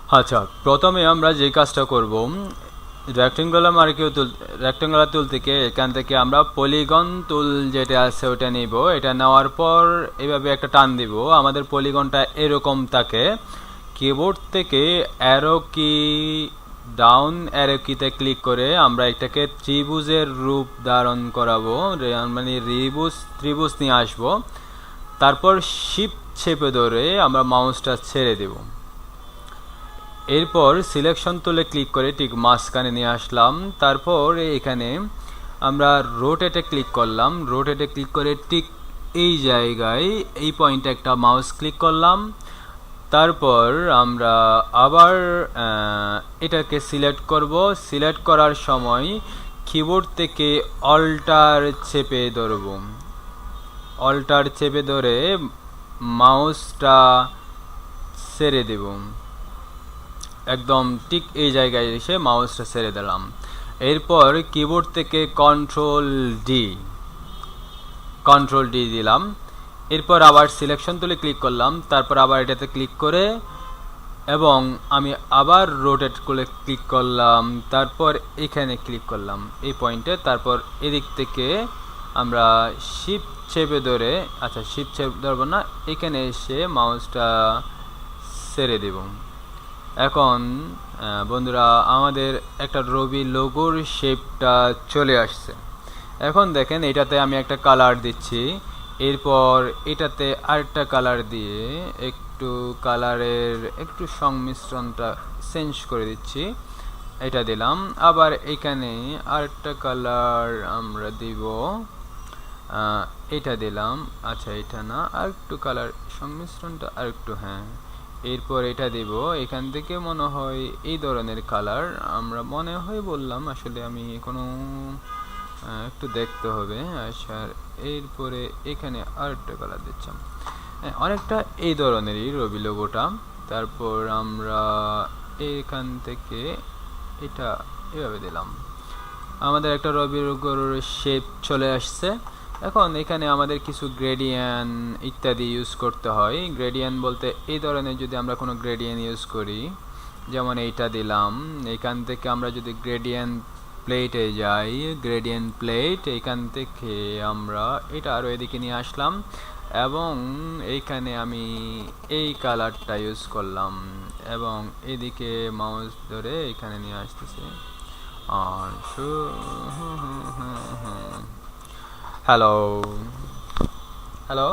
আচ্ছা, প্রথমে আমরা যে কাজটা করব, রেক্টেঙ্গুলার টুল থেকে এখান থেকে আমরা পলিগন টুল যেটা আছে ওটা নিব। এটা নেওয়ার পর এভাবে একটা টান দিব, আমাদের পলিগনটা এরকম থাকে। কিবোর্ড থেকে অ্যারো কি, ডাউন অ্যারো কিতে ক্লিক করে আমরা এটাকে ত্রিভুজের রূপ ধারণ করাবো, মানে ত্রিভুজ নিয়ে আসবো। তারপর শিফট চেপে ধরে আমরা মাউসটা ছেড়ে দেব। এরপর সিলেকশন টুলে ক্লিক করে ঠিক মাঝখানে নিয়ে আসলাম। তারপর এখানে আমরা রোটেটে ক্লিক করলাম। রোটেটে ক্লিক করে ঠিক এই জায়গায় এই পয়েন্টে একটা মাউস ক্লিক করলাম। তারপর আমরা আবার এটাকে সিলেক্ট করব। সিলেক্ট করার সময় কিবোর্ড থেকে অল্টার চেপে ধরব। অল্টার চেপে ধরে মাউসটা ছেড়ে দেব। একদম ঠিক এই জায়গায় এসে মাউসটা ছেড়ে দিলাম। এরপর কিবোর্ড থেকে কন্ট্রোল ডি দিলাম। এরপর আবার সিলেকশন তুলে ক্লিক করলাম। তারপর আবার এটাতে ক্লিক করে এবং আমি আবার রোটেট করে ক্লিক করলাম। তারপর এখানে ক্লিক করলাম এই পয়েন্টে। তারপর এদিক থেকে আমরা শিফট চেপে ধরে, আচ্ছা শিফট চেপে ধরবো না, এখানে এসে মাউসটা ছেড়ে দেব। এখন বন্ধুরা আমাদের একটা রবি লোগোর শেপটা চলে আসছে। এখন দেখেন এটাতে আমি একটা কালার দিচ্ছি। এরপর এটাতে আরেকটা কালার দিয়ে একটু কালারের একটু সংমিশ্রণটা চেঞ্জ করে দিচ্ছি। এটা দিলাম। আবার এখানে আরেকটা কালার আমরা দিব, এটা দিলাম। আচ্ছা এটা না, আরেকটু কালার সংমিশ্রণটা আরেকটু, হ্যাঁ। এরপর এটা দেব। এখান থেকে মনে হয় এই ধরনের কালার আমরা মনে হয় বললাম, আসলে আমি কোনো একটু দেখতে হবে। আচ্ছা এরপরে এখানে আরেকটা কালার দিচ্ছিলাম, অনেকটা এই ধরনেরই রবি লোগোটা। তারপর আমরা এখান থেকে এটা এভাবে দিলাম। আমাদের একটা রবি লোগোর শেপ চলে আসছে। এখন এখানে আমাদের কিছু গ্রেডিয়েন্ট ইত্যাদি ইউজ করতে হয়। গ্রেডিয়েন্ট বলতে এই ধরনের যদি আমরা কোনো গ্রেডিয়েন্ট ইউজ করি, যেমন এইটা দিলাম। এখান থেকে আমরা যদি গ্রেডিয়েন্ট প্লেটে যাই, গ্রেডিয়েন্ট প্লেট, এখান থেকে আমরা এটা আরও এদিকে নিয়ে আসলাম এবং এইখানে আমি এই কালারটা ইউজ করলাম এবং এদিকে মাউস ধরে এখানে নিয়ে আসতেছি। আর হ্যালো হ্যালো,